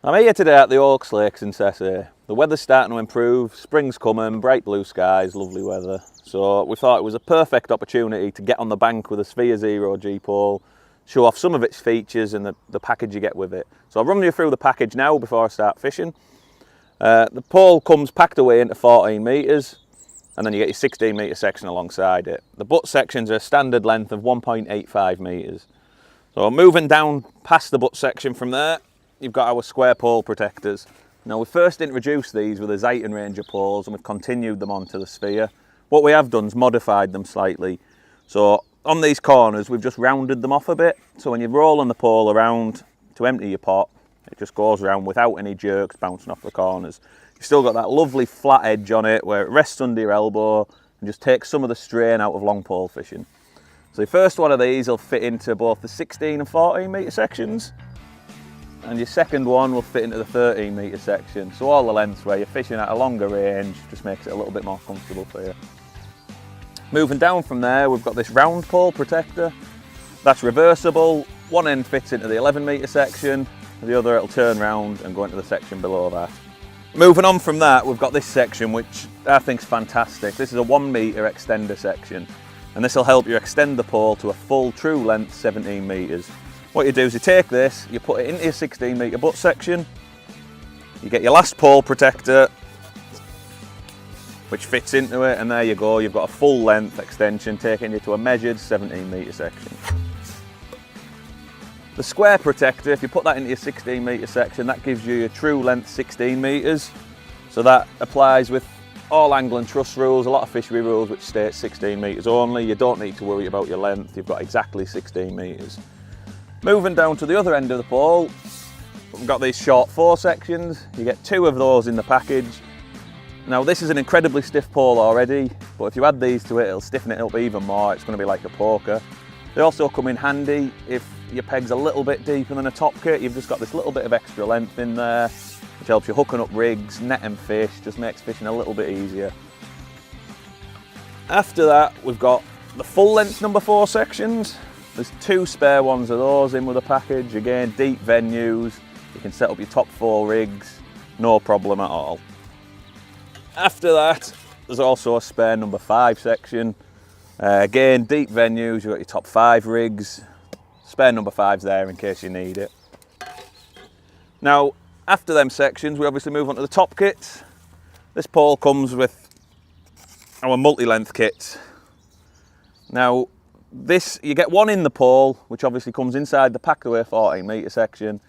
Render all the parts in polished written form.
I'm here today at the Oaks Lakes in Sesse. The weather's starting to improve, spring's coming, bright blue skies, lovely weather. So we thought it was a perfect opportunity to get on the bank with a Sphere Zero G pole, show off some of its features and the package you get with it. So I'll run you through the package now before I start fishing. The pole comes packed away into 14 metres, and then you get your 16 metre section alongside it. The butt sections are a standard length of 1.85 metres. So moving down past the butt section from there, you've got our square pole protectors. Now we first introduced these with the Xitan range of poles and we've continued them onto the Sphere. What we have done is modified them slightly. So on these corners we've just rounded them off a bit, so when you're rolling the pole around to empty your pot, it just goes around without any jerks bouncing off the corners. You've still got that lovely flat edge on it where it rests under your elbow and just takes some of the strain out of long pole fishing. So the first one of these will fit into both the 16 and 14 metre sections, and your second one will fit into the 13 metre section. So all the lengths where you're fishing at a longer range just makes it a little bit more comfortable for you. Moving down from there, we've got this round pole protector. That's reversible. One end fits into the 11 metre section, the other it'll turn round and go into the section below that. Moving on from that, we've got this section which I think's fantastic. This is a 1 metre extender section, and this will help you extend the pole to a full true length 17 metres. What you do is you take this, you put it into your 16 metre butt section, you get your last pole protector which fits into it, and there you go, you've got a full length extension taking you to a measured 17 metre section. The square protector, if you put that into your 16 metre section, that gives you your true length 16 metres. So that applies with all angle and truss rules, a lot of fishery rules which state 16 metres only. You don't need to worry about your length, you've got exactly 16 metres. Moving down to the other end of the pole, we've got these short 4 sections. You get 2 of those in the package. Now this is an incredibly stiff pole already, but if you add these to it, it'll stiffen it up even more. It's going to be like a poker. They also come in handy if your peg's a little bit deeper than a top kit. You've just got this little bit of extra length in there, which helps you hooking up rigs, netting fish, just makes fishing a little bit easier. After that, we've got the full length number 4 sections. There's 2 spare ones of those in with a package. Again, deep venues, you can set up your top 4 rigs, no problem at all. After that, there's also a spare number 5 section. Again, deep venues, you've got your top 5 rigs, spare number 5's there in case you need it. Now, after them sections, we obviously move on to the top kits. This pole comes with our multi-length kits. Now, this, you get 1 in the pole, which obviously comes inside the packed away 14 metre section,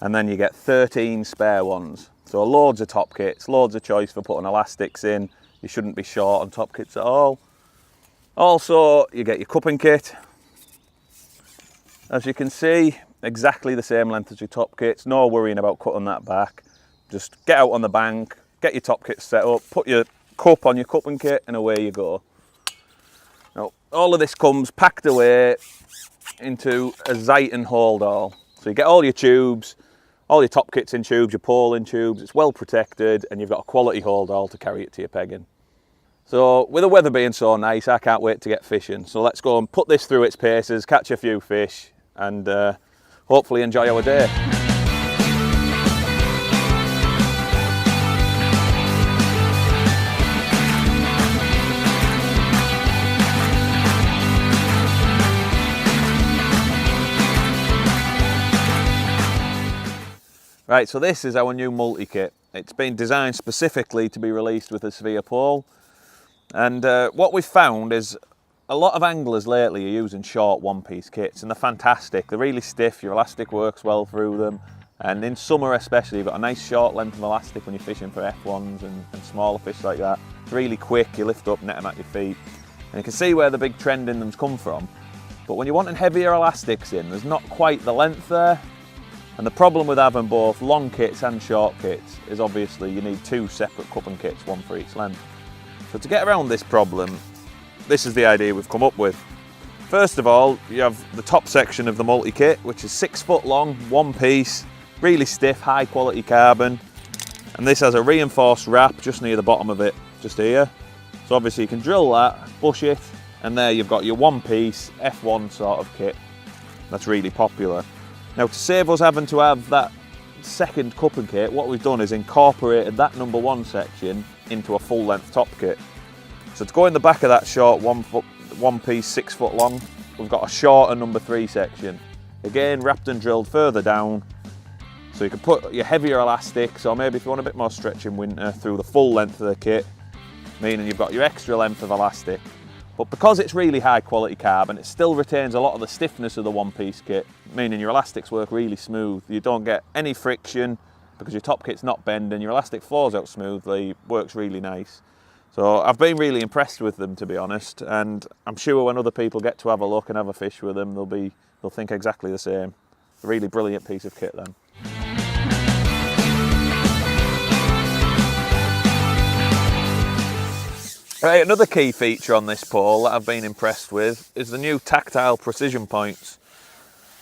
and then you get 13 spare ones. So loads of top kits, loads of choice for putting elastics in. You shouldn't be short on top kits at all. Also, you get your cupping kit. As you can see, exactly the same length as your top kits, no worrying about cutting that back. Just get out on the bank, get your top kit set up, put your cup on your cupping kit, and away you go. Now, all of this comes packed away into a Xitan holdall. So you get all your tubes, all your top kits in tubes, your pole in tubes, it's well protected, and you've got a quality holdall to carry it to your pegging. So with the weather being so nice, I can't wait to get fishing. So let's go and put this through its paces, catch a few fish, and hopefully enjoy our day. Right, so this is our new multi-kit. It's been designed specifically to be released with a Sphere pole. And what we've found is a lot of anglers lately are using short one-piece kits, and they're fantastic. They're really stiff, your elastic works well through them. And in summer especially, you've got a nice short length of elastic when you're fishing for F1s and smaller fish like that. It's really quick, you lift up, net them at your feet. And you can see where the big trend in them's come from. But when you're wanting heavier elastics in, there's not quite the length there. And the problem with having both long kits and short kits is obviously you need 2 separate cupping kits, 1 for each length. So to get around this problem, this is the idea we've come up with. First of all, you have the top section of the multi-kit, which is 6 foot long, 1 piece, really stiff, high quality carbon. And this has a reinforced wrap just near the bottom of it, just here. So obviously you can drill that, push it, and there you've got your 1 piece F1 sort of kit. That's really popular. Now to save us having to have that second cupping kit, what we've done is incorporated that number 1 section into a full length top kit. So to go in the back of that short one piece 6 foot long, we've got a shorter number 3 section. Again, wrapped and drilled further down, so you can put your heavier elastics, or maybe if you want a bit more stretch in winter, through the full length of the kit, meaning you've got your extra length of elastic. But because it's really high quality carbon, it still retains a lot of the stiffness of the one-piece kit, meaning your elastics work really smooth. You don't get any friction because your top kit's not bending, your elastic flows out smoothly, works really nice. So I've been really impressed with them, to be honest, and I'm sure when other people get to have a look and have a fish with them, they'll think exactly the same. A really brilliant piece of kit then. Right, another key feature on this pole that I've been impressed with is the new tactile precision points.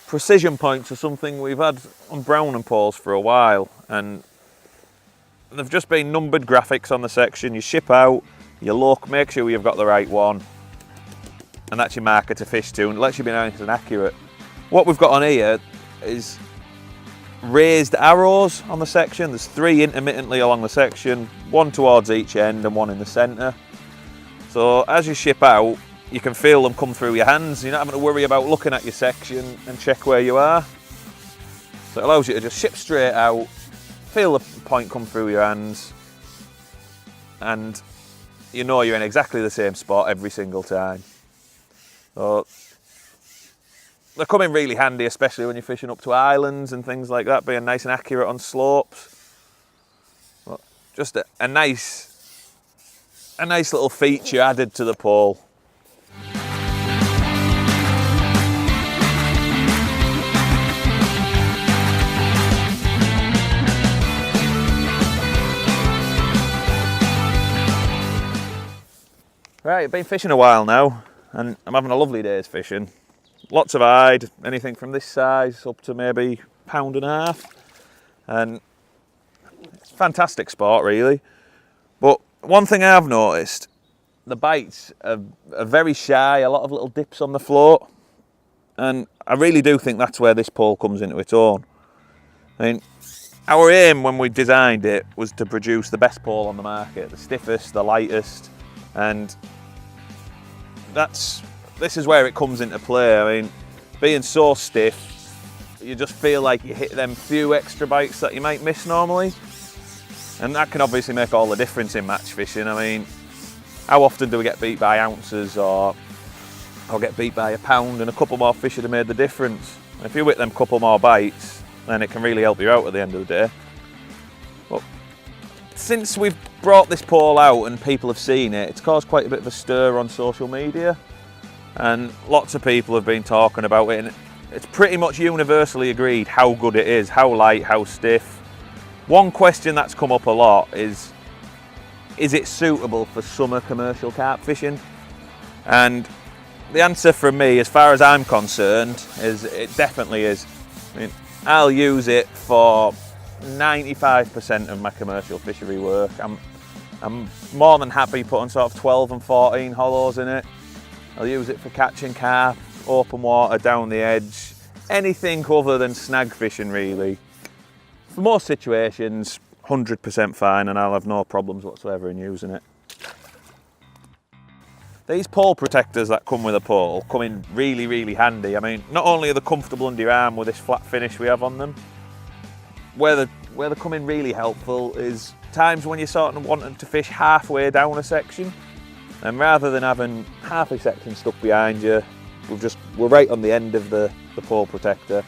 Precision points are something we've had on Browning poles for a while, and they've just been numbered graphics on the section. You ship out, you look, make sure you've got the right one, and that's your marker to fish to, and it lets you be nice and accurate. What we've got on here is raised arrows on the section. There's 3 intermittently along the section, 1 towards each end and 1 in the centre. So as you ship out, you can feel them come through your hands. You're not having to worry about looking at your section and check where you are. So it allows you to just ship straight out, feel the point come through your hands, and you know you're in exactly the same spot every single time. So they come in really handy, especially when you're fishing up to islands and things like that, being nice and accurate on slopes. But just a nice little feature added to the pole. Right, I've been fishing a while now, and I'm having a lovely day's fishing. Lots of hide, anything from this size up to maybe £1.5, and it's a fantastic sport really. But one thing I've noticed, the bites are very shy, a lot of little dips on the float, and I really do think that's where this pole comes into its own. I mean, our aim when we designed it was to produce the best pole on the market, the stiffest, the lightest, and this is where it comes into play. I mean, being so stiff, you just feel like you hit them few extra bites that you might miss normally. And that can obviously make all the difference in match fishing. I mean, how often do we get beat by ounces or get beat by a pound, and a couple more fish would have made the difference? If you hit them couple more bites, then it can really help you out at the end of the day. But since we've brought this pole out and people have seen it, it's caused quite a bit of a stir on social media, and lots of people have been talking about it, and it's pretty much universally agreed how good it is, how light, how stiff. One question that's come up a lot is it suitable for summer commercial carp fishing? And the answer from me, as far as I'm concerned, is it definitely is. I mean, I'll use it for 95% of my commercial fishery work. I'm more than happy putting sort of 12 and 14 hollows in it. I'll use it for catching carp, open water, down the edge, anything other than snag fishing really. For most situations, 100% fine, and I'll have no problems whatsoever in using it. These pole protectors that come with a pole come in really, really handy. I mean, not only are they comfortable under your arm with this flat finish we have on them, where they come in really helpful is times when you're sort of wanting to fish halfway down a section, and rather than having half a section stuck behind you, we're right on the end of the pole protector,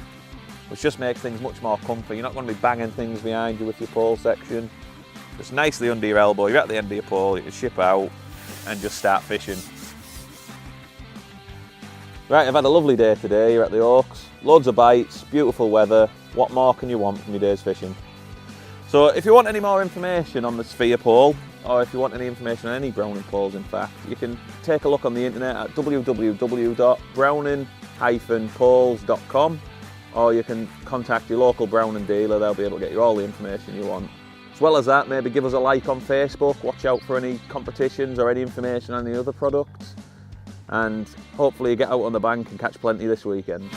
which just makes things much more comfy. You're not going to be banging things behind you with your pole section. Just nicely under your elbow, you're at the end of your pole, you can ship out and just start fishing. Right, I've had a lovely day today here at the Oaks. Loads of bites, beautiful weather. What more can you want from your day's fishing? So if you want any more information on the Sphere pole, or if you want any information on any Browning poles in fact, you can take a look on the internet at www.browning-poles.com, or you can contact your local Browning dealer. They'll be able to get you all the information you want. As well as that, maybe give us a like on Facebook, watch out for any competitions or any information on any other products, and hopefully you get out on the bank and catch plenty this weekend.